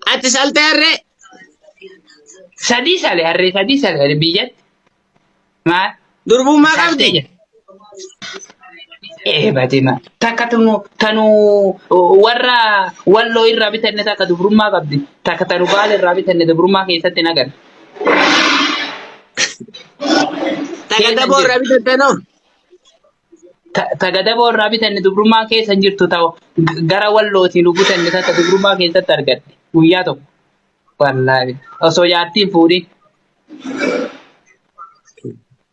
Ati salteerre. Sadii sale harree sadii sale biyyatti. Maal? Durbummaa qabdi. Saltee jira. Batima. Takka tanu warra walloo irraa bitanne takka dubrummaa qabdi. Takka tanu baala irraa bitanne dubrummaa keessatti nagar. Takka daboo irraa bitattanoo. Tagadaboo irraa bitanne dubrummaa keessa hin jirtu ta'u gara wallootiin bitanne takka dubrummaa keessatti argatte guyyaa tokko. Wallaahi osoo jaartiin fuudhin.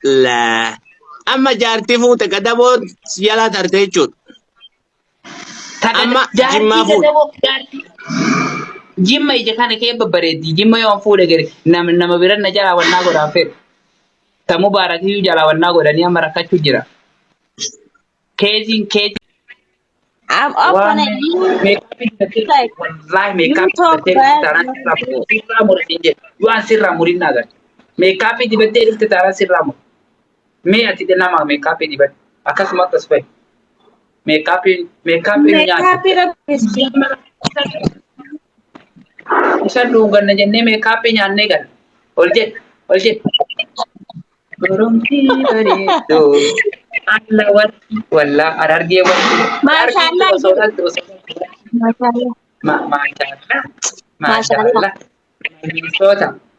Laa. Amma jaartii fuute gadaboo jalaa tarte jechuudha. Amma jimmaa fuudhe. Jimma ija kana kee babbareeddi. Jimma yoo fuudhe gari nama biran na jalaa wannaa godhaan fedhu. Tamu baarakiyyuu jalaa wannaa godhanii amma rakkachuu jira. Keeziin I'm up on it. Like, you talk bad. waan sirraa murin agar. Meekaappii dibattee dhufte taanaan sirraa muru. Mee ati nama meekaappii dibadhu akkasuma akkas fa'i. Meekaappii Happy nyaata. Isa dhuunganna jennee meekaappii nyaannee gala. Ol jedhe. Goromtii bareedduu. Alla warqii wallaa arargee warqii. Mashallah. Mashallah.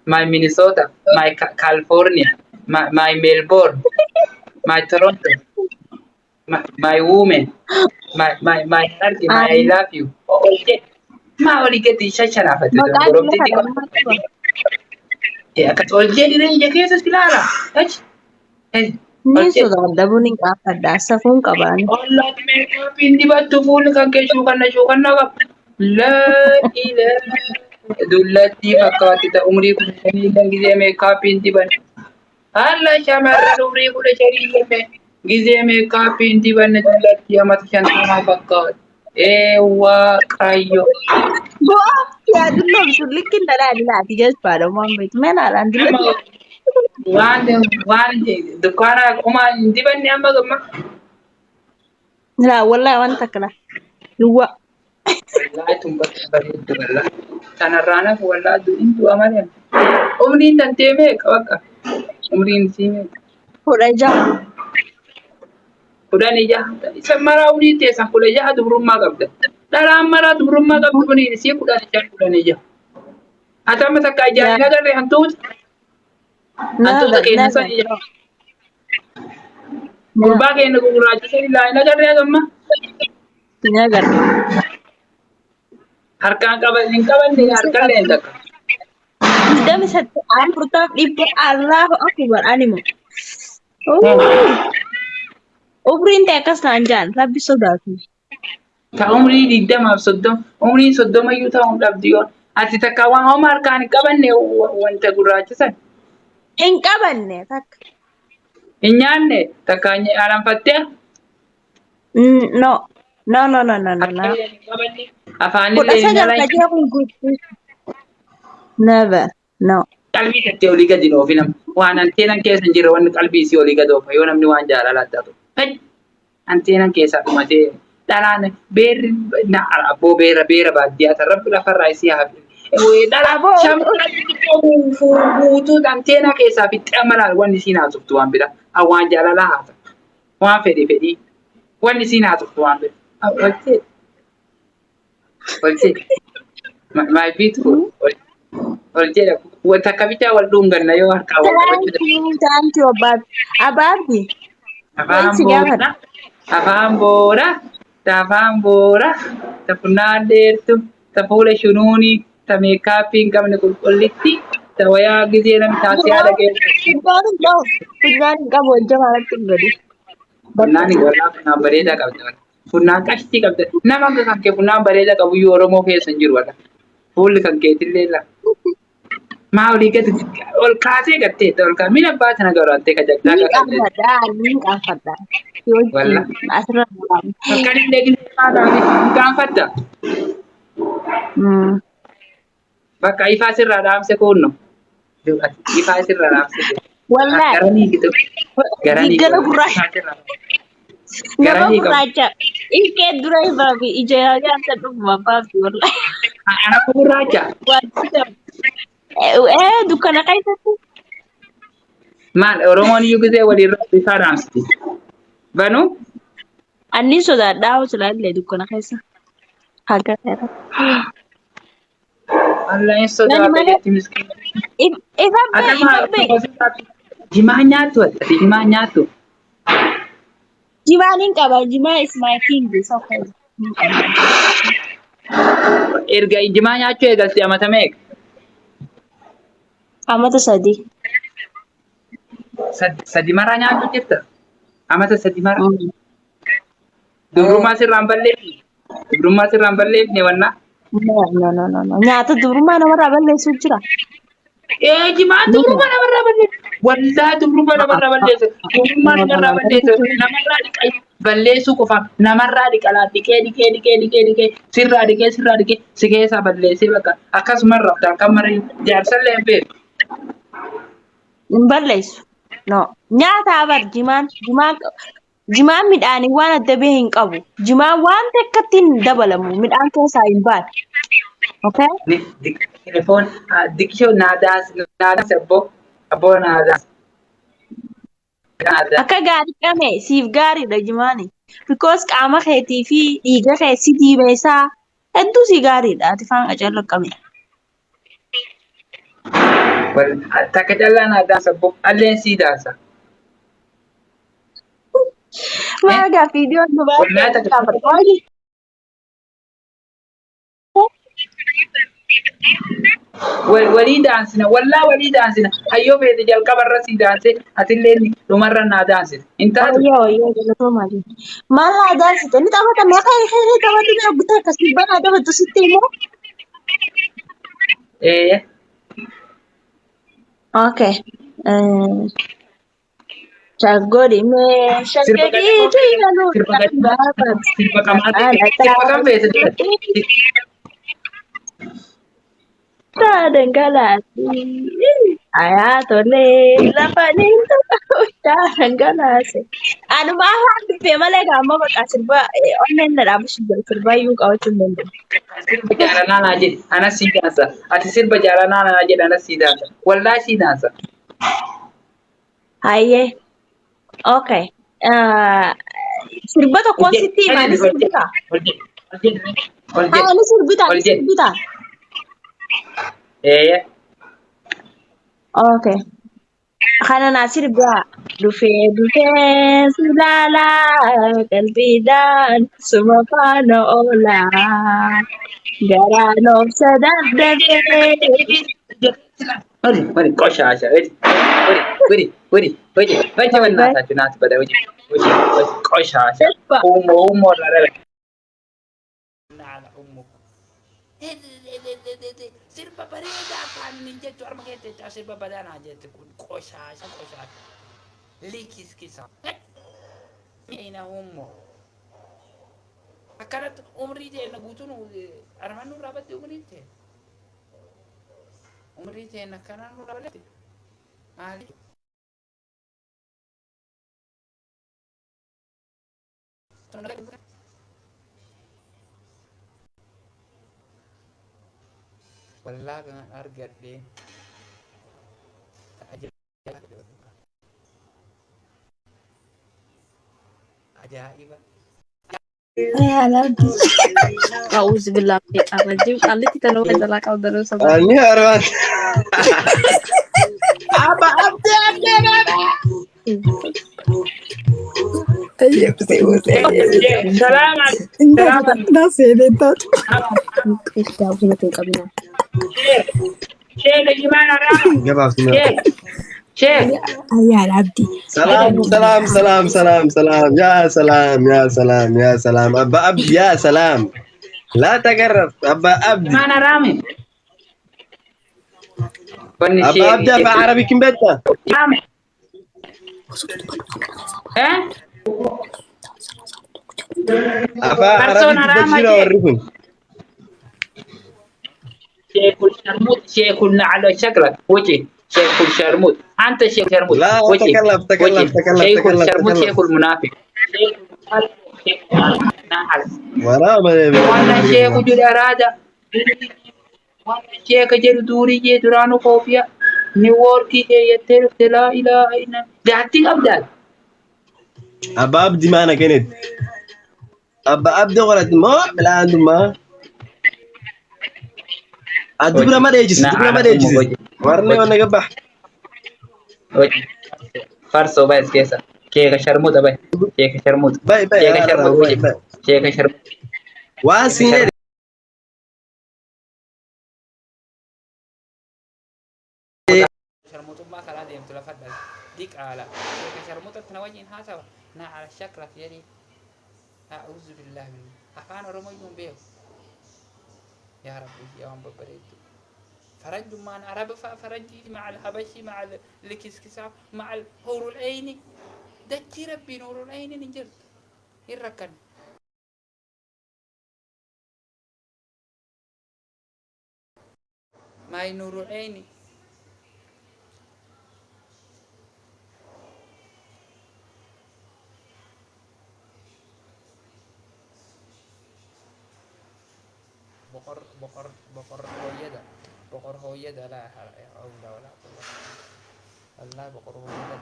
My Minnesota, my California, my Melbourne, my Toronto, my woman, my Harky, my I love you. Ma oli gadi shasharafate. Akkas ol jedhine ija keessas ilaala. Ni sodaadhabuun hin qaafadha. Safuun qabaan. Ollaa meekaapiin dibattu fuulli kan kee shuukanna qaba. Laa ilaaha. Dullatti fakkaatti ta'u umrii 15 gizee meekaapiin diban. Haala shamarran umrii 15 gizee meekaapiin dibanne dullatti amata 50 fakkaatu. Waaqayyo. Bu'aa yaa dulloo sun likkin dhadhaa ilaati jalbaadha Muhammed. Meenaadhaan dullatti. Waan dukkaana kuma dibanne amma gamma. Laa wallaahi wanta kana. Duwwa. Wallahi tumbatti bareeddu galla. Kanarraanaaf wallaahi du'a malee. Umriin tantee meeqa bakka? Umriin isii meeqa? 16. 16. Isa maraa umrii teessan 16 dubrummaa qabda. Dharaan maraa dubrummaa qabdu umriin isii 16. Ati amma takka ajaa'ibna agarree hantuuta. Hantuuta keenya sani jira. Gurbaa keenya gurraachisa ilaa hin agarree agamma. Hin agarre. Harkaan hin qabanne harkaan leen takka. Dami satti aan furtaaf dhibba Allahu akbar animo. Umriin ta'e akkas naan jaan rabbi sodaatu. Ta umrii 20 umrii 30 iyyuu ta'uu dhabdi yoon. Ati takka waan homaa harkaan hin qabanne wanta gurraachisan. Hin qabanne takka. Hin nyaanne takka alanfattee. No. Afaanillee hin nyaala. Never. No. Qalbii keettee olii gadi dhoofi nama. Waan anteenan keessa hin jirre wanni qalbii isii olii gadi dhoofa yoo namni waan jaalalaa taatu. Anteenan keessaa dhumatee dhalaan beerri abboo beera baadiyyaa tan rabbi lafarraa isii hafi. Dhalaa shamarran guutuu anteenaa keessaa fixxee malaan wanni isiin haasoftu waan bira. Waan jaalalaa haasa. Waan fedhii. Wanni isiin haasoftu waan bira. Olchee. My beautiful. Olchee takka bichaa wal dhuunganna yoo harkaa wal qabachuu danda'u. Thank you Abaabi. Afaan boora. Ta funnaan dheertu. Ta fuula shunuunii. Ta meekaappii hin qabne qulqullitti. Ta wayaa gizee namni taasii haala keessa. Funyaan hin qabu wajja maalatti hin gadi. Funnaan bareedaa qabda. Funnaan qashtii qabda. Nama kan kee funnaan bareedaa qabu iyyuu Oromoo keessa hin jiru wala. Fuulli kan keetillee laa. Maa olii gadi ol kaasee gatteetta ol kaasee mina baata na gauraattee kajaqtaa qaqqabdee. Ni qaanfadha. Walla. Asirra bu'aami. Akka dinlee gillee maadhaan ni qaanfadda. Bakka ifaa sirraa dhaamse kuunno. Ifaa sirraa dhaamse. Wallaahi. Garanii gitu. Diggana gurraacha. Nama gurraacha. Ilkee dura ifaa fi ija nyaata dhuguma baafti wallaahi. أنا أقول راجع. dukkana keessatti Maal Oromoon iyyuu gisee waliin rabbisaa dhaamsiti. Banuu anni sodaadhaa hosilaallee dukkana keessa haga dheera. Allah hin Nani sodaata malee jetti miskiina. ifa Ata bee maal jimaa nyaattu ati jimaa nyaattu. jimaan hin qaba jimaa is my king sofa Erga jimaa nyaachuu eegalti amata meeqa? amata sadii. Sadi maraa nyaachuu jirta? Amata sadi maraa? Dubrummaa sirraan balleeffne. Dubrummaa sirraan balleeffne wannaa. No. Nyaata dubrummaa namarraa balleessu jira. Jimaa dubrummaa namarraa balleessa. Wallaa dubrummaa namarraa balleessa. Dubrummaa namarraa balleessa. Namarraa dhiqee balleessuu qofa. Namarraa dhiqalaa dhiqee sirraa dhiqee si keessaa balleessee bakka akkasumas raftaan kan marii jaarsallee hin beeku. Hin balleessu. No. Nyaata abar jimaan midhaanii waan adda bahee hin qabu. Jimaan waan takkatti hin dabalamu. Midhaan keessaa hin baane. Okay? Telefoon dikshoon naadaas abboo naadaas. Akka gaarii qame siif gaariidha jimaani. Because qaama keetii fi dhiiga kee si diimeessaa hedduu si gaariidha. Ati faan qacarra qame. Takka callaa naadaas abboo alleen sii daasa. Maagaa viidiyoon dubaraa. Walii daansina wallaa walii daansina hayyoo feete jalqaba irra sii daanse atillee dhumarra naa daansina hin taatu. Yoo galatoomaa jiru. Maal haa daansite? Ni taphata meeqa hiree taphatu bira guutaa akkasii banaa taphatu sitti immoo. Okay. Shaggoodhi mee shaggeetii galuu sirba kam feete dhangala'aati. Ayaa tolee lafa niitu dhangalaase. Anuma afaan dubbee malee gaamma bakka sirba onneen na dhaabu sirba iyyuu qabachuu hin danda'u. sirba jaalalaa naa jedhi anas sii daansa ati sirba jaalalaa naa jedhi anas sii daansa wallaa sii daansa. Hayyee. Okay. Sirba tokkoon sitti himaa ni sirbitaa? Haa ni sirbitaa? Okay. Kana naa sirbaa dhufee silaalaa qalbiidhaan suma faana oolaa garaan obsa dadhabee. Mari qoshasha wadi wannan ta nasu bada waje qoshasha umo rarara nala ummu sirba bareeda kan ninje to arma kete ta sirba badana jette kun qoshasha likis kisa ina ummu akarat umri de na gutun armanu rabati umri de umri de na kananu rabati ali والله كان أرجع لي عجائبة أعوذ بالله من الشيطان الرجيم خليتي تلوي دلاك أو دروس أني أروان أبا أبدي سلام شيخ جمال رام شيخ يا عبدي سلام أبا أبدي يا سلام لا تقرب أبا أبدي جمال رامي أبا أبدي أبا عربي كم بيتا رامي أبا عربي تبجينا وريكم شيخ الشرموط شيخ على شكلك وجه شيخ الشرموط أنت شيخ الشرموط لا تكلم شيخ الشرموط شيخ المنافق ورا وانا شيخ جدرادة Kee ka jedhu durii jee duraanuu koofiya ni woorkii keeyyattee dhufte laa ilaaha illa jaatti qabdaan. Abba abdi mana kenet. Abba abdi qorat mo bilaan duma. Adubra madejis, Na dubra ala umma madejis. goje. Warne wana gabah. Goje. Farsoo bayas keessa. Kee ka sharmuuta bay. Kee ka sharmuuta. Bay bay Kee ka ara sharmuuta bay goje. bay. Kee ka sharmuuta. Wasine Sharmuutummaa karaa deemtu lafa dhala. Diqaala. Kee ka sharmuutatti na wajjin haasawa. Na ala shakrat jedhii. A'uuzu billahi min. Afaan Oromoo iyyuu hin beeku. يا ربي يا عم ببريد فرنج مان عرب فرنجي مع الحبشي مع الكسكسة مع الحور العين دجي ربي نور العين نجر يركن ما نور العين بقر هويدا بقر هويدا لا حول ولا قوة الله بقر هويدا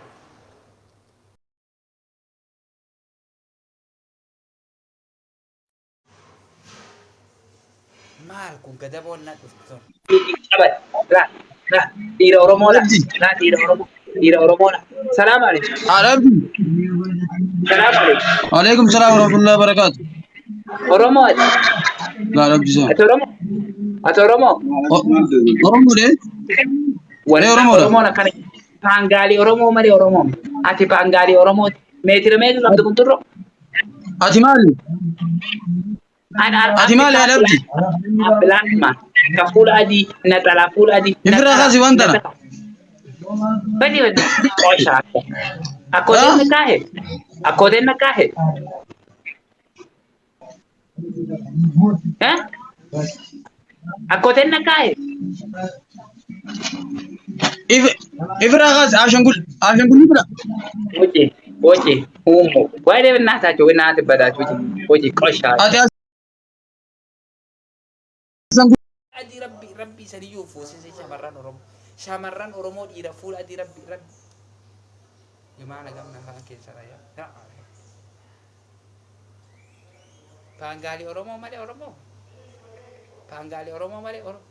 مالكم كذبوا لنا تفتون لا لا دير أورومو لا لا دير أورومو دير أورومو لا سلام عليكم عربي سلام عليكم وعليكم السلام ورحمة الله وبركاته. أورومو لا عربي سلام. أتورومو أتورومو أورمو ليه؟ ولا Oromoo dha. Oromoo kan Paangaali Oromoo malee Oromoo ati Paangaali Oromoo meetira meeqa qabdu kun turro Ati maali? Ati maali alabdi? Abbilaan ma ka fuula adii naxala fuula adii Ifira kasi wanta na. badi badi osha akoden na kahe eh akoden na kahe Ifira kasi ashangul ifira. Oye, humo. Why they not at you not but at you? Kosha. Ati Adi Rabbi Sariyu forces Shamaran Oromo ira full Adi Rabbi. Yumana Gamna Hanke Saraya. Pangali Oromo Male Oromo. Pangali Oromo Male Oromo.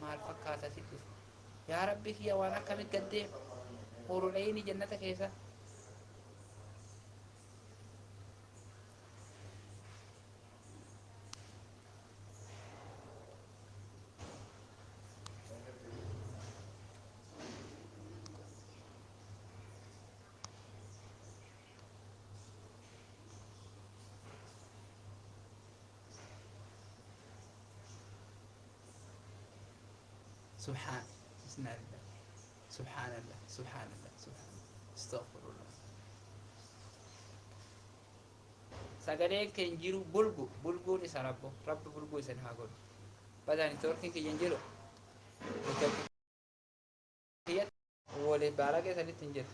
maal fakkaata sitti yaa rabbi kiyya waan akkamit gaddee horuleeyni jannata keessa سبحان الله سبحان الله سبحان الله سبحان الله استغفر الله سجلين كنجيرو بلغو لسان رب بلغو لسان هاقول بدأني توركين كينجيرو ولي بالاك يسالي تنجير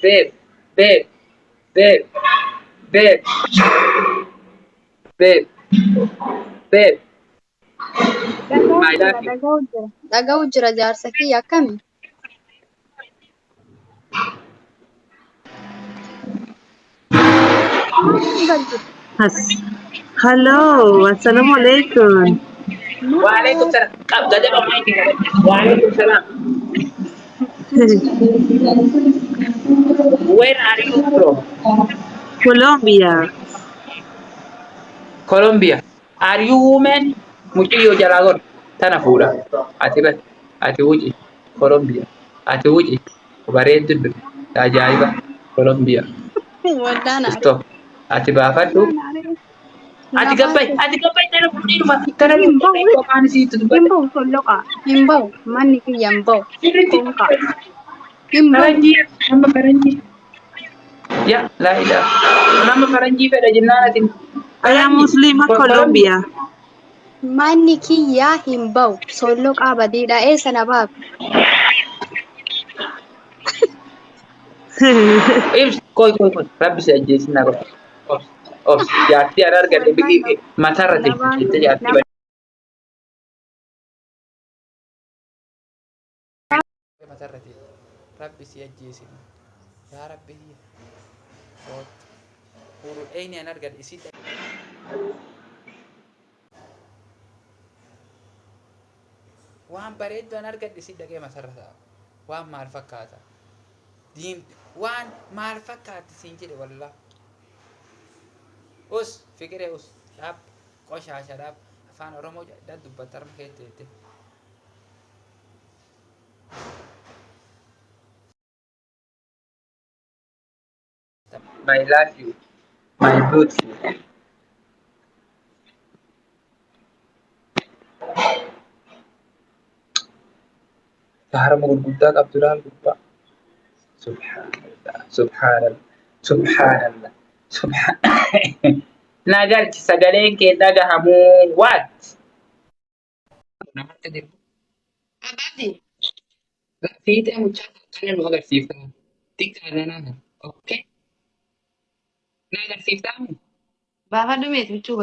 babe babe babe babe babe I love you dhaga'u jira jaarsa kiyya akkami Hello, assalamu alaikum. Waalaikum salam. Gada ba mai kika? Waalaikum salam. Where are you from? Colombia. Colombia. Are you woman? Muciyyo jalagon. Tana fuudha. Ati bas. Ati wuci. Colombia. Ati wuci. Bareeddu. Ajaa'iba. Colombia. Waddaana Stop. Ati baafadhu. Ati gabbay tana fuudhiidhuma. Tana fuudhii qophaan isiitu dubbata. Himbaw tolloqa himbaw manni kiyya himbaw konqa himbaw Faranjii. Nama faranjii. Ya, la ilaha. Nama faranjii fedha jennaan atin. I am Muslim of Colombia. Manni kiyyaa hin bahu. Solloqaa badeedha. Eessa na baaf? Koi. Rabbi si ajjeesin na godha. Obs. Jaartii ara argadhe biqii matarra teessiste jaartii bade. Matarra teessiste. Rabbi si ajjeesin. Yaa Rabbi. Furu eenyu an argadhe isin. Waan bareedduu an argadhe isin dhaqee masarra ta'a. Waan maal fakkaata? Waan maal fakkaatti siin jedhe wallah. Fikiree dhaab qoshaasha dhaab afaan Oromoo jedhan dubbatta harma keetti jettee. My love you, my beautiful. Harma gurguddaa qabdu laal gubbaa. Subhanallah. Nagalchi sagaleen kee dhagahamuu what? Namatti dirbu. Abbaati. Fiixee mucaa kana nu agarsiifta. Xiqqaa danaa. Okay. Na agarsiiftaa mu? Baafadhu meeti huccuu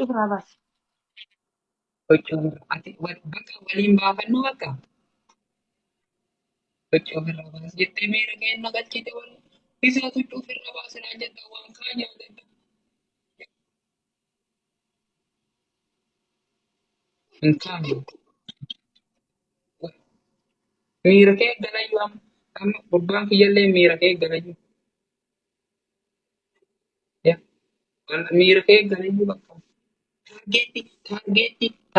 firaa baasi. Huccuu ati bakka waliin baafannu bakka. Huccuu ofirraa baas jettee miira kee nagalchite wal. Isaa huccuu ofirraa baasinaa jetta waan kaa nyaatetta. Hin kaane. Miira kee galayyuu amma gubbaan kiyyallee miira kee galayyuu. Miira kee galayyuu bakka.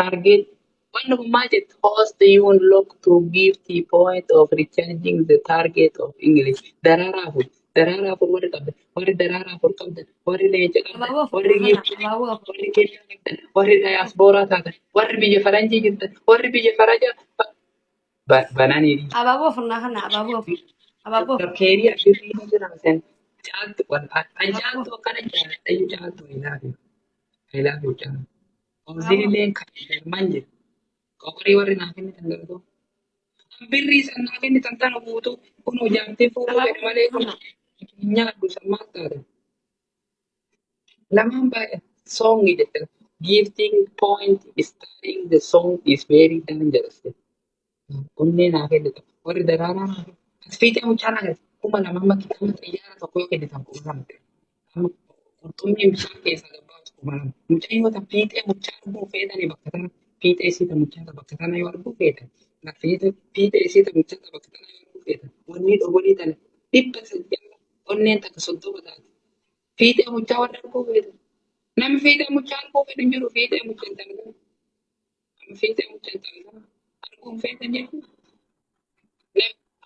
Target. When Majid host you look to give the point of rechanging the target of English. Darara for what it comes. What is Darara for something? What is the what is diaspora? What is the Faranji? What is the Faraja? Banani. Abaaboo furnaa kana abaaboo. Career actually has child one. I child to kind of child to I love you, child. Auxiliary manje. Kokori warri naaf inni kan gargaaru. Birrii san naaf inni kan tana guutuu kun hojjaamtee fuudhuu jedhu malee kun nyaadhu sammaa taate. Lamaan baay'ee soongi jette. Gifting point starting the song is very dangerous. Kunneen naaf inni ta'u. Warri daraaraa naaf. Fiixee mucaan agarsiisa. Kuma lamaan makkii xiyyaara tokko yoo kennitan kuma lama ta'e. Qurxummii bishaan keessaa gabbaatu kuma lama. Mucaan yoo ta'u fiixee mucaa arguu feetanii bakka tana. Fiixee isiita muchaata bakka tana yoo arguu feetan. Fiixee isiita muchaata bakka tana yoo arguu feetan. Wanni dhobolii tana 100 onneen takka 30 taate. Fiixee muchaa warra arguu feetan. Namni fiixee muchaa arguu fedhu hin jiru fiixee muchaa hin taane. Namni fiixee muchaa hin taane arguu hin feetan jechuudha.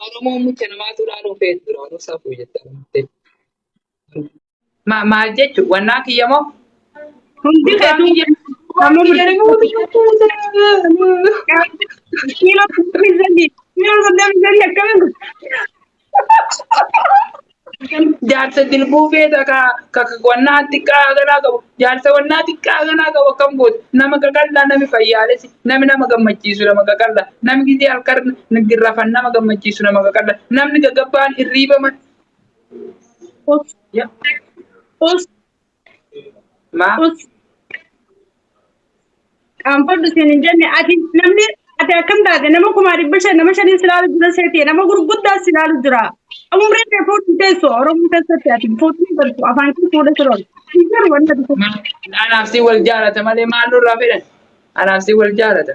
Oromoon mucha namaatu ilaaluu feetu dura waan saafuu jettaa. Maal jechuun wannaa kiyya moo? Hundi feetu. Jaarsa dilbuu feeta ka wannaa xiqqaa ganaa qabu. Jaarsa wannaa xiqqaa ganaa qabu akkam gootu. Nama qaqallaa nami fayyaalessi. Nama gammachiisu nama qaqallaa. Nami gisee halkan girrafan nama gammachiisu nama qaqallaa. Namni gaggabbaan hirriibaman. Maa? Kaanfadhu siin hin jenne ati namni ati akkam taate nama 500 nama 5 silaalu jira seetee nama gurguddaa silaalu jira. Umreen kee footu teessoo Oromoo keessatti ati footu galtu afaan kee fuudha siroon. Ijar wanta dhufu. Anaaf si wal jaalata malee maal nurraa fedhan? Anaaf si wal jaalata.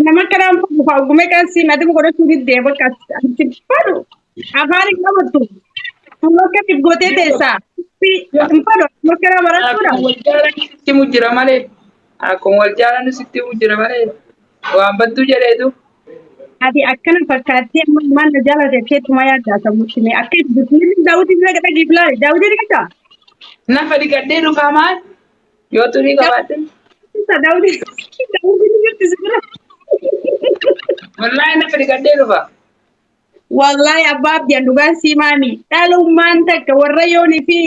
Nama karaan foofu faagume kan siin ati godhachuu diddee bakka ati fadhu afaan hin qabattu. Akka gootee teessaa. Fadhu makara barachuudha. Wal jaalani sitti mujjira malee. Akkuma wal jaalanu sitti mujjira malee. Waan battuu jedheetu. Ati akkana fakkaattee maal na jaalate keetuma yaaddaa sammuutti mee akka itti bismilli daawwitiin bira gadha giiflaale daawwitiin dhiqataa? Nafa dhiqadhee dhufaa maal? Yoo turii qabaadde. Daawwitiin jirti bira. Wallaahi nafa dhiqadhee dhufaa. Wallahi abbaa abdiin dhugaan siimaami dhalummaan takka warra yoonii fi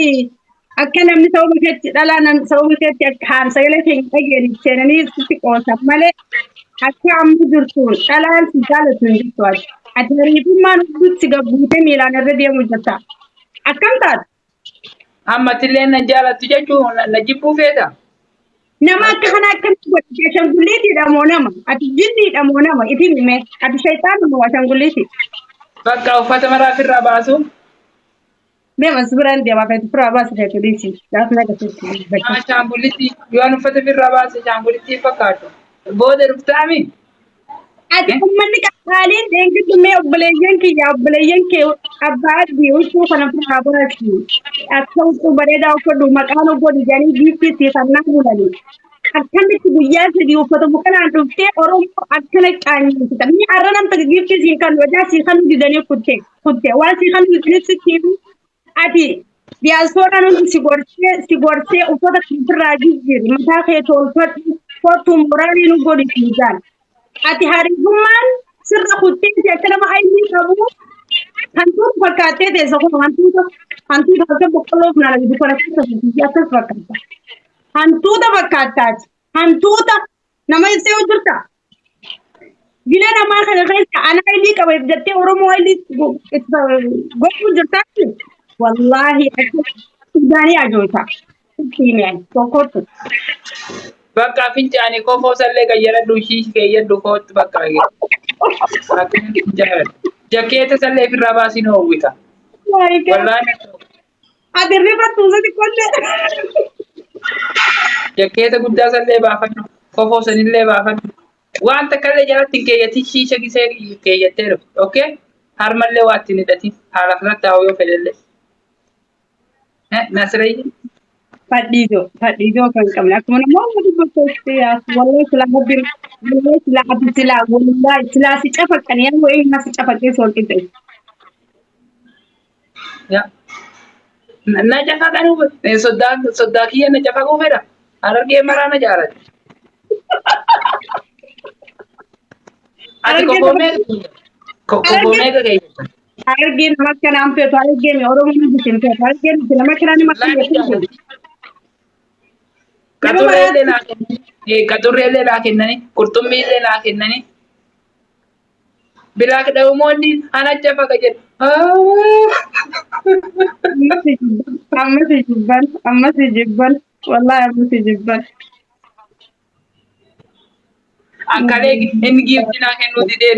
Akka namni sababa keetti dhalaa namni sababa keetti akka haamsagalee keenya dhageeni seenanii sitti qoosan malee akka amma jirtuun dhalaan si jaalatu hin jirtu ati. Ati hariifummaan hundatti gabbuutee miilaan irra deemu jirta. Akkam taate? Amma tillee na jaalatu jechuun na jibbuu feeta. Nama akka kana akkamitti godhate ashangulliitiidha moo nama? Ati jinniidha moo nama? Itiin hime ati shayxaanuma moo ashangulliiti? Bakka uffata maraa ofirraa baasu. Bema sibiran deemaa feetu firaa baasa feetu dhiisi. Gaafa na gatuutti. Shaangullitti yoon uffata ofirraa baase shaangullitti fakkaatu. Booda dhuftaami. Ati ummanni qaqqaaliin eegidumee obboleeyyan kee abbaa adii huccuu kana firaa baratu. Akka huccuu bareedaa uffadhu maqaan godhu jedhanii biiftii siifannaa bulanii. Akkamitti guyyaa sadii uffata bukanaan dhuftee Oromoo akkana qaanyeessita. Ni har'a namta giiftii sii kan wadaa sii kan didanii kutte. Waan sii kan didanii sitti ati diyaaspooraan hundi si gorsee uffata kanarraa jijjiiri. Mataa kee tolfadhu kottu muraanii nu godhi fiigaan. Ati hariifummaan sirra kuttee akka nama ayyii qabu hantuuta fakkaattee teessa kun hantuuta akka boqqolloo fi nana dukana keessa akkas fakkaata. Hantuuta fakkaattaati. Hantuuta nama ibsee hojjirta. Gila namaa kana keessa ana ayyii qaba jettee Oromoo ayyii gochuu jirtaatti wallaahi akka isaanii ajoota. Siimeen tokkotu. Bakka fincaanii kofoo sallee qayyadhu ishii keeyyadhu kootu bakka jakkeeta sallee ofirraa baasii na hawwita. Ati rifattuu sadi qolle. Jakkeeta guddaa sallee baafadhu kofoo sanillee baafadhu. Waan takkallee jalatti hin keeyyatin shiisha gisee keeyyattee dhufu. Okay? Harmallee waa ittiin hidhatin haala kanatti taa'u yoo fedhellee. Nasirayyi. Fadhiidoo kan qabne akkuma namoonni dubbatooti wallee silaa abdi silaa si cafaqqanii yoo inni si cafaqqee soolqi ta'e. Na cafaqanii soddaa kiyya na cafaquu fedha. Harargee maraa na jaalate. Ati kofoomee keessa. Harargeen nama akkanaan feetu harargeen Oromoo ni bisin feetu harargeen nama akkanaan nama akkanaan Qaxurreellee naa kennanii, qurxummiillee naa kennanii. Biraa dha'umoonni ana cafaqa jedhu. Ammasi jibban, wallahi ammasi jibban. Akkalee inni giifti naa kennuu didee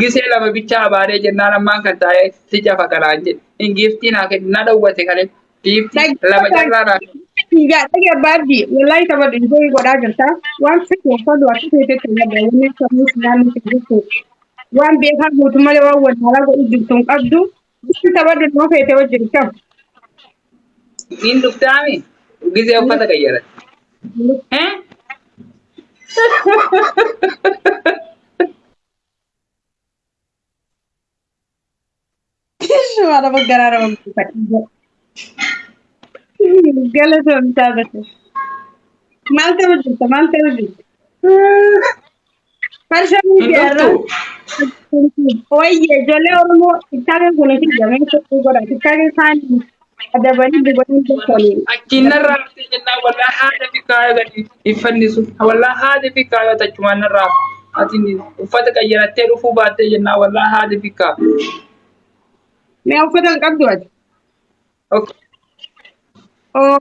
gisee lama bichaa abaaree jennaan ammaan kan taa'ee si cafaqa naan jedhe. Inni giifti naa kennu na dhawwate kalee giifti lama carraa naa kennu. Enggak, tapi abadi. Wallahi sama itu ikut aja ta. Wan sik ko fadu aku tete tanya da wani samu sunan ko. Wan be ha mutu male wa wala go idin tun qaddu. Bisu tabadu no fete wajin kam. In duftami gisee uffata gayyara. Suara bergerak orang Galatım tabii. Malte vücut. Perşembe yarın. Oye, yo le ormo, ¿sabes con el que llaman que tú para que sabes han ada bani de bani de soli. Akinna raafte jenna walla haada fi kaaya gadi ifannisu walla haada fi kaaya tachumanna raaf atini uffata qayyarattee dhufuu baattee jenna walla haada fi kaa. Me uffatan qabdu ati. Okay. Oh,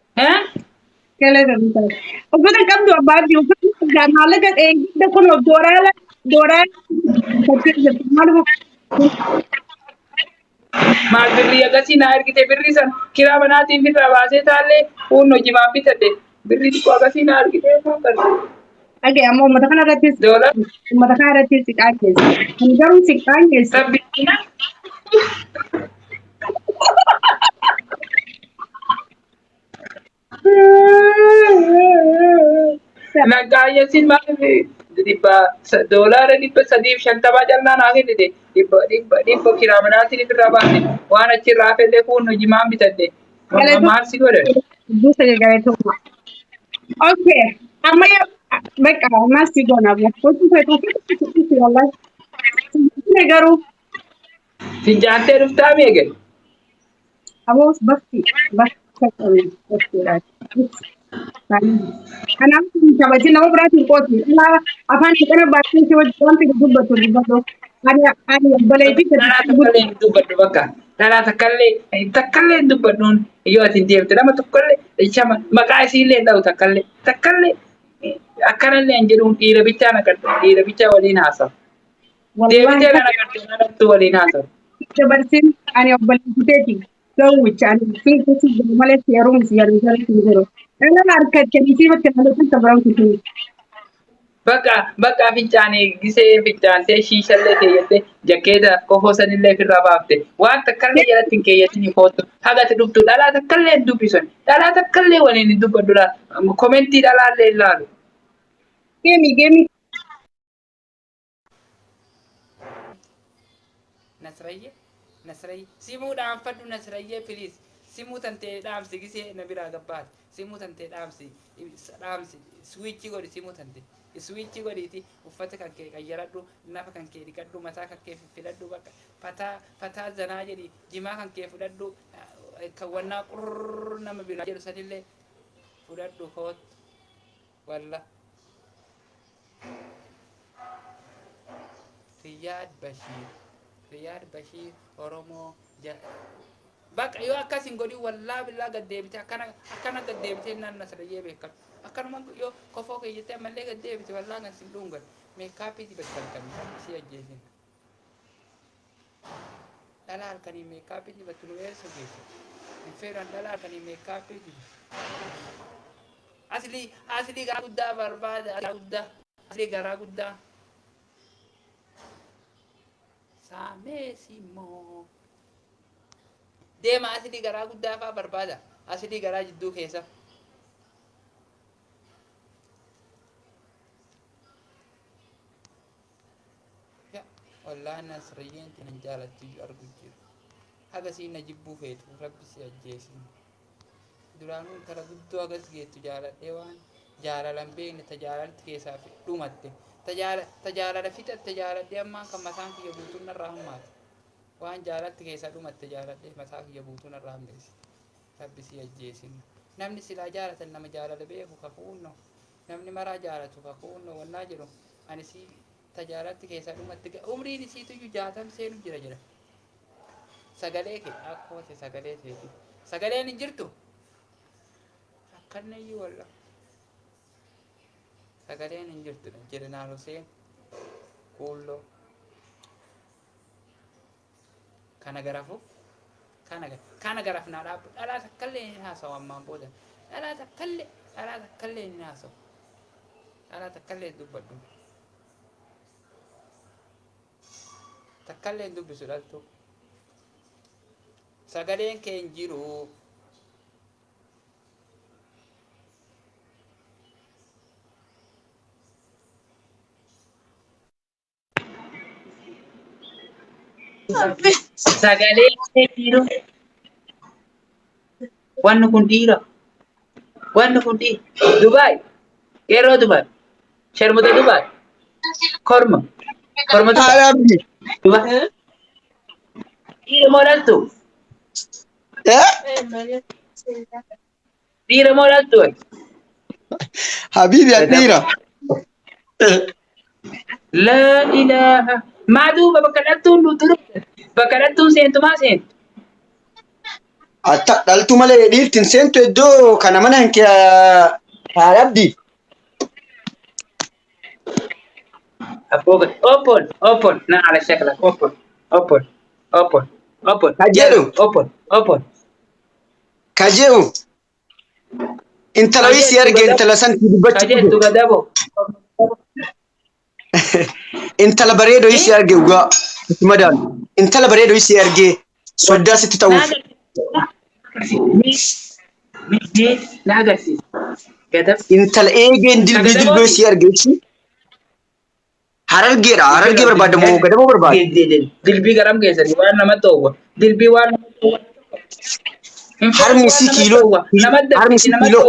¿qué le dices? Uffatan qabdu abbaadi uffatan jaamala gad eegidda kun dooraa maal birrii agasii naa ergite birrii san kiraa manaatiin firraa baasee taallee hunnoo jimaan bitadde birrii xiqqoo agasii naa ergite Oke, ammoo uummata kana irratti siqaa keessa. Kan garuu siqaan keessa. Rabbina. Naggaayyesin maal doolaara $350 jalnaa naa kennite dhibba kiraa manaatiin firraa baase waan achirraa fedhe hunnoo jimaan bitadde maal si godhe. Busa gaggeessummaa. Oke, amma በቃ ማስቲጎና ወጥቶ ፈቶ ወላሂ ነገሩ Finjaattee dhuftaa meeqa? አቦስ በፊ أنا شبابي نما براتي قوتي لا أفاني أنا بعدين شو جوان في دبي بتو أنا بلاقي Dhalaa tokkollee hin dubbaddu bakka. Dhalaa takkallee hin dubbadduun yoo ati deemte nama tokkollee shama maqaa isiillee hin dha'u takkallee akkanallee hin jedhuun dhiira bichaa naqadhu dhiira bichaa waliin haasawu. Deebitee والله na naqadhu nanattu waliin haasawu. dabarsin ani obboleessiteeti gawwicha ani finkisi malee seeruun siyaru jiru. Dhala harkatti fi bakka kanatti tabaran kutu. Bakka fincaanii gisee fincaantee shiishallee keeyyattee jakkeeta kofoo sanillee ofirraa baafte waan takkallee jalatti hin keeyyatin foottu hagati dhuftu dhalaa takkallee hin dubbisan dhalaa takkallee waliin hin dubbaddu komentii dhalaallee hin laalu. Geemi. Nasrayyee simuu dhaanfadhu Nasrayyee filiis simuu tantee dhaamsi gisee na biraa gabbaati simuu tantee dhaamsi swiichii godhi simuu tantee. Swiichi godhiiti uffata kan kee qayyaradhu nafa kan kee dhiqadhu mataa kan kee filadhu bakka fataa zanaa jedhi jimaa kan kee fudhadhu kawwannaa qurr nama biraa jedhu sanillee fudhadhu koot walla Riyaad Bashiir Oromoo bakka yoo akkasin godhi wallaa billaa gaddeebite akkana gaddeebite naan Nasrayyee beekatu. Akkanuma yoo kofoo keeyyattee ammallee gad deebite wallaa kan sin dhungan meekaappii dibatan kan si ajjeesin. Dhalaa halkanii meekaappii dibattu nu eessa geessu? Hin feeran dhalaa halkanii meekaappii dibatu. Asli garaa guddaa barbaada asli garaa guddaa. Saameesimoo. Deema asli garaa guddaa fa'aa barbaada asli garaa jidduu keessa. والله Nasrayyeen tinan jaalatti argu jiru haga siin na jibbuu feetu rabbi si ajjeesin duraanuu intala guddoo hagas geettu jaaladhee waan jaalalan beekne tajaalalti keessaa dhumatte tajaalala fixatte jaaladhee ammaan kan mataan kiyya buutuun narraa hammaate waan jaalatti keessaa dhumatte jaaladhee mataa kiyya buutuun narraa hammeessi rabbi si ajjeesin namni silaa jaalatan nama jaalala beeku kakuunno namni maraa jaalatu kakuunno wannaa jedhu ani si tajaalatti keessaa dhumatti umriin isiitu jaatam seenu jira sagalee kee akkoote sagalee teeti sagaleen hin jirtu akkannayyuu walla sagaleen hin jirtu Jeneraal Huseen Kuulloo kana garafu kana garaf naa dhaabbu dhalaa takkallee hin haasawu ammaan booda dhalaa takkallee hin haasawu dhalaa takkallee hin dubbadhu. Takkallee hin dubbisu dhaltu sagaleen kee hin jiru sagaleen kee jiru wanni kun dhiira Dubaay yeroo Dubaay sharmuta Dubaay korma Arabni. Dhiira moodaltu Habibi adira. laa ilaaha maa duuba bakka dhaltuun seentumaa seentu Atta dhaltu malee dhiirtin seentu iddoo kana mana hin kee Arabdi. open na ala shakla open Kajeru. open Kajeru. Intala wisi arge intala san dubbachuu. kajetu gadabo Intala bareedo isi arge ugaa madaan. Intala bareedo isi arge soddaa sitti ta'uuf. na agarsiis gadab Intala eegeen dilbii isi arge isi. Harargee barbaadamoo gadamoo barbaada. dilbii garam keessatti waan namatti hawwa dilbii waan namatti hawwa Harmi si kiiloo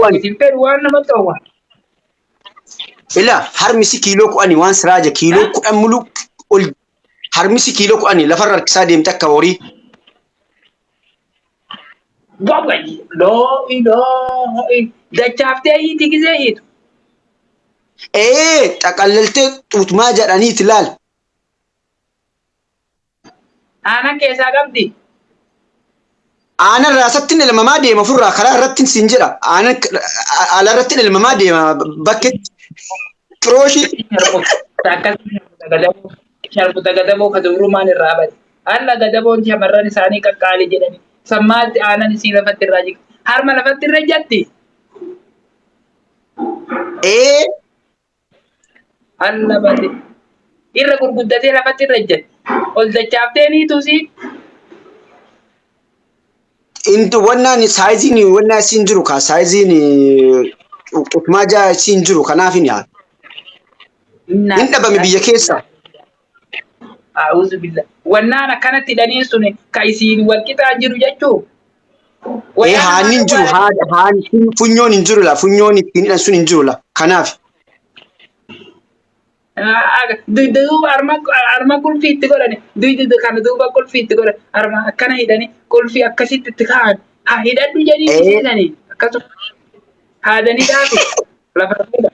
qani. waan namatti hawwa Ila harmi si kiiloo qani waan siraaja kiiloo kudhan mulu ol harmi si kiiloo qani lafarra harkisaa deemte akka horii. Wallahi loo iloo dachaaftee hiiti gisee hiitu. Xaqallaltee xuutmaa jedhaniiti laal. Aanan keessaa qabdi. Aanan raasatti ilmamaa deema furraa karaa irratti siin jedha. Aanan ala irratti ilmamaa deema bakkeetti. Firooshii. Sharbuta gadaboo ka dubrummaan irraa bade. Alla gadaboon shamarran isaanii qaqqaali jedhani. Sammaatti aanan isii lafatti irraa jigti. Harma lafatti irra jatti. Alla bade. Irra gurguddatee lafatti irra jatti. Ol dachaaftee niituusi. Intu wannaan saayiziin wannaa isiin jiru kaa saayiziin xuutmaa jaa isiin jiru kanaaf hin yaadu. Hin dhabame biyya keessa. A'uuzu billah. Wannaan akkanatti hidhanii sun ka isiin wal qixaa jiru jechuu. Haanni hin jiru haanni funyoon hin jiru la funyoon ittiin hidhan sun hin jiru la kanaaf. Duuba arma qulfii itti godhani. Kana duuba qulfii itti godhan. Arma akkana hidhani qulfii akkasitti itti kaa'an. Haa hidhadhu jedhii seetanii. Akkasuma haadanii dhaafi. Lafa fuudha.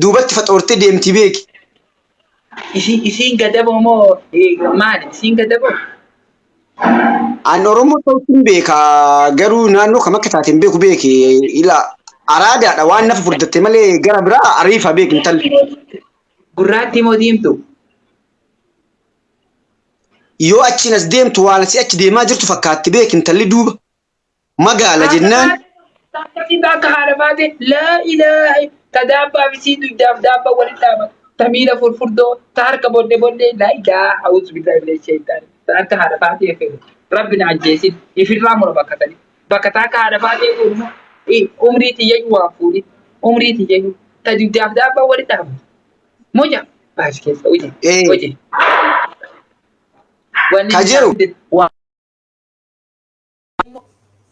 Duubatti faxoortee deemti beeki. Isiin gadaboo moo maali? Isiin gadaboo? An Oromoo ta'uutiin beeka garuu naannoo kam akka taateen beeku beeki ila araadaadha waan nafa furdatte malee gara biraa ariifa beek intalli. Gurraatti moo diimtu? Yoo achiin as deemtu waan asii achi deemaa jirtu fakkaatti beek intalli duuba. Magaala jennaan. Akkasitti akka haadha baate laa ilaaha tadaabbaa fi sii dugdaaf daabba walitti dhaabata. Tamiila furfurdoo ta harka booddee laa ilaaha hawuusu billahi bilee sheeytaani. Akka haadha baatee fe'u. Rabbi na ajjeesin ifirraa mura bakka tani. Bakka taa akka haadha baatee fe'u. Umrii tiyyayyuu waan fuudhi. Umrii tiyyayyuu. Ta dugdaaf daabba walitti dhaabata. Moja baas keessa hojii. Kajeru.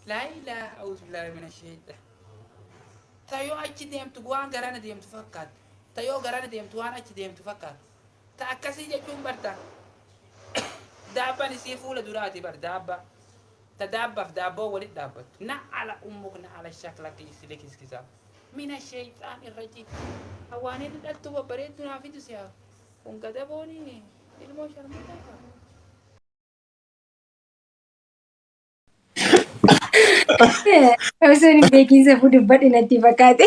Laa ilaaha hawuusu billahi mina sheeytaani. Tayoo achi deemtu waan garana deemtu fakkaata. Tayoo garana deemtu waan achi deemtu fakkaata. Ta akkasii jechuun barta. Daabbaan isii fuula duraati bar daabba. Ta daabbaaf daabboo walitti dhaabbatu. Na ala ummuk na ala shakla kiisile kiskisaa. Mina sheeyxaan irra jiru. Hawaanii dhadhattu babbareeddu naa fidu siyaa. Kun gadabooni ilmoo sharmuutaa. Osoo hin beekinsa fuudhu natti fakkaate.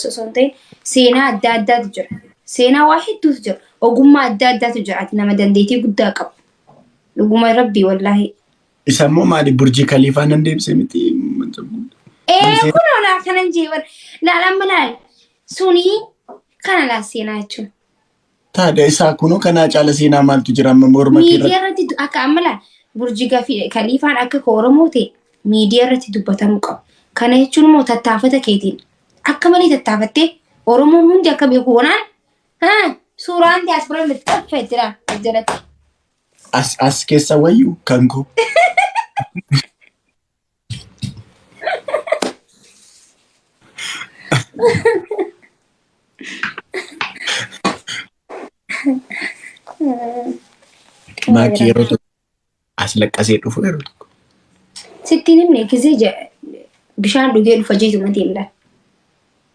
Osoo hin ta'in seenaa adda addaatu jira. Seenaa waa hedduutu jira. Ogummaa adda addaatu jira. Ati nama dandeettii guddaa qabu. Dhuguma rabbii wallaahi. Isa immoo maali burjii kaliifaa nan deebisee miti. Kunoo laa kanan jeeban. Laalaan laal. Sunii kana laa seenaa jechuun. Taadha isaa kunoo kanaa caala seenaa maaltu jira amma morma keerra. Miidiyaa irratti akka amma laal burjii kaliifaan akka Oromoo ta'e miidiyaa irratti dubbatamuu qabu. Kana jechuun immoo tattaafata keetiin. Akka malee tattaafattee Oromoon hundi akka beeku wanaan suuraan diyaasporaa illee xaffee jira jalatti. As keessa wayyuu kan koo. Maakii yeroo tokko as laqqasee dhufu yeroo tokko. Sittiin himne gisee bishaan dhugee dhufa jeetu matii himdaan.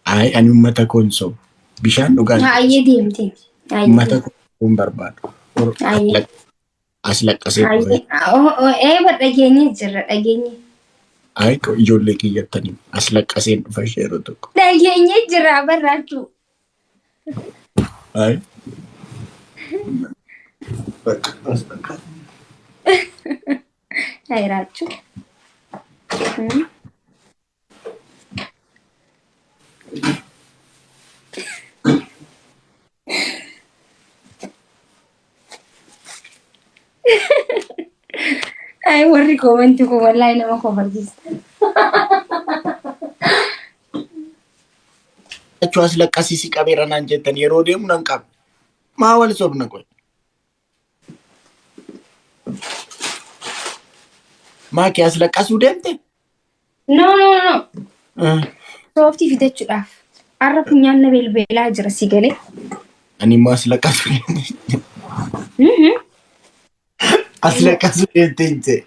Ay, ani ummata koon sobu. Bishaan dhugaan. Ayyee deemtee. Ummata koon barbaadu. As laqqasee dhufe. Dhageenye jirra dhageenye. Ay, ijoollee kiyyattanii as laqqaseen dhufa ishee yeroo tokko. Dhageenye jirra barraachuu. Ay. Bakka as bakka. Ay raachuu. Ay warri koomenti kun wallahi nama kofarjisa. Achuu as laqqasiisi qabeera naan jettan yeroo deemu nan qaba. Maa wal sobna qoy. Maa kee as laqqasuu deemte? No. Sooftii fitachuudhaaf. Arra funyaanna beelbeelaa jira si galee. Ani immoo as laqqasu. As laqqasu jettee.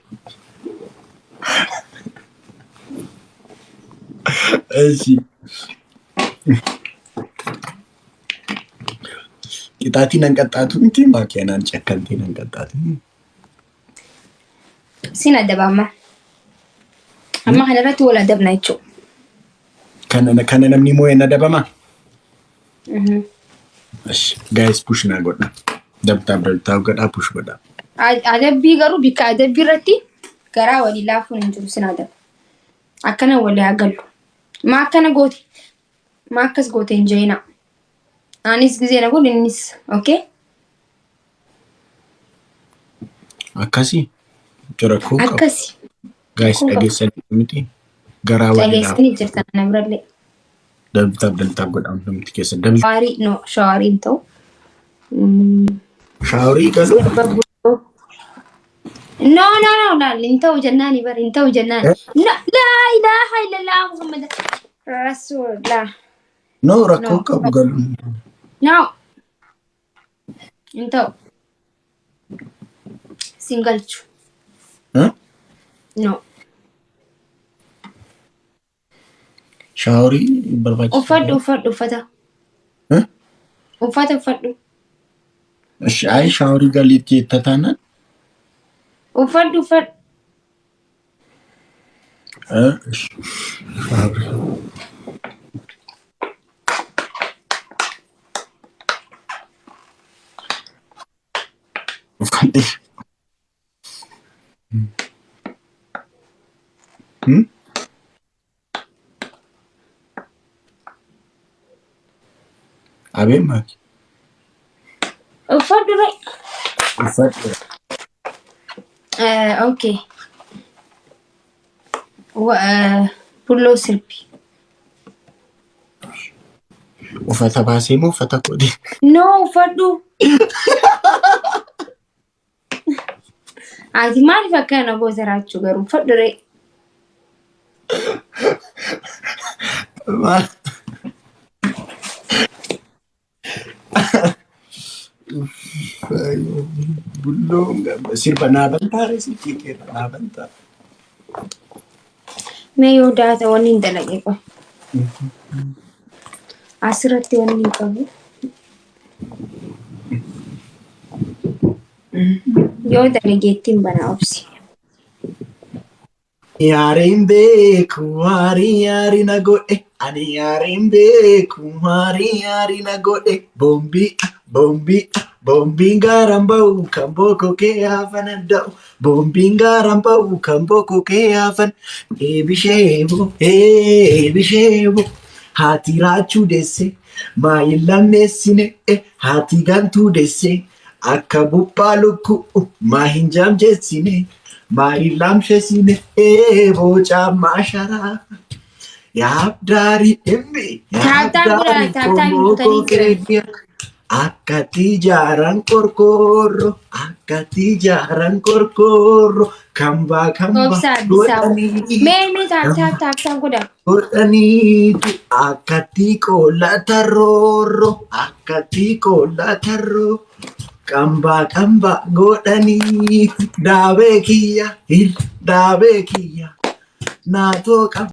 Eeshi. Qixaatii nan qaxxaatu miti maakeenaan cakkantii nan qaxxaatu. Sin adaba amma. Amma kanarratti wal adabna jechuudha. Kana namni moo hin adabama? Guys push naa godha. Dabtaa godhaa push godha. Adabbii garuu bikka adabbii irratti garaa walii laafuun hin jiru sin adaba. Akkana walii agallu. Ma akkana goote. Ma akkas goote hin jeena. Anis gisee na godhe innis okay? Akkasii? Jira koo qabu. Akkasii. Guys dhageessanii miti. Garaa walii laafu. Dhageessanii jirtan na birallee. Dabtaa godhaa hundumti keessa. Shawaarii no shawaariin ta'u. Shaaworii galuu? No, lintaw jannani bar lintaw jannani. La ilaha illallah Muhammad Rasulullah. No, rakkoo qabu galuu. No. Lintaw. Singalchu. No. Shaaworii barbaachisa. Uffata. Uffatu. Ay shaaworii galiitti jetta taanaan? Uffatu. Uffanni. Abeen maaki? Uffatu rai. Uffatu. Okay. Pulloo sirbi. Uffata baasee moo uffata kooti? No, uffadhu. Ati maaliif akkana gosa raachuu garuu uffadhu rai. Maal? Bulloon sirba naabantaa reesitii keera naabantaa. Mee yoo daata wanni hin dalage qofa. Asirratti wanni hin qabu. Yoo dalageettiin bana obsi. Yaariin beeku yaari na godhe. Ani yaariin beeku yaari na godhe. Bombiin gaaraan ba'u kan booko kee hafan adda'u. Bombiin gaaraan ba'u kan booko kee hafan. Eebisheebo. Haati raachuu deesse. Maayin lammeessine. Haati galtuu deesse. Akka buphaa lukkuu. Maahin jaamjeessine. Maayin lamsheessine. Boocaa maasharaa. Yaabdaarii dhimmi. Taaptaan guutanii jiran. Akkati jaaran qorqoorro kambaa godhanii. Mee taaptaan godha. Godhaniitu akkati qoolla tarroorro kambaa godhaniitu daabee kiyya naatoo qaba.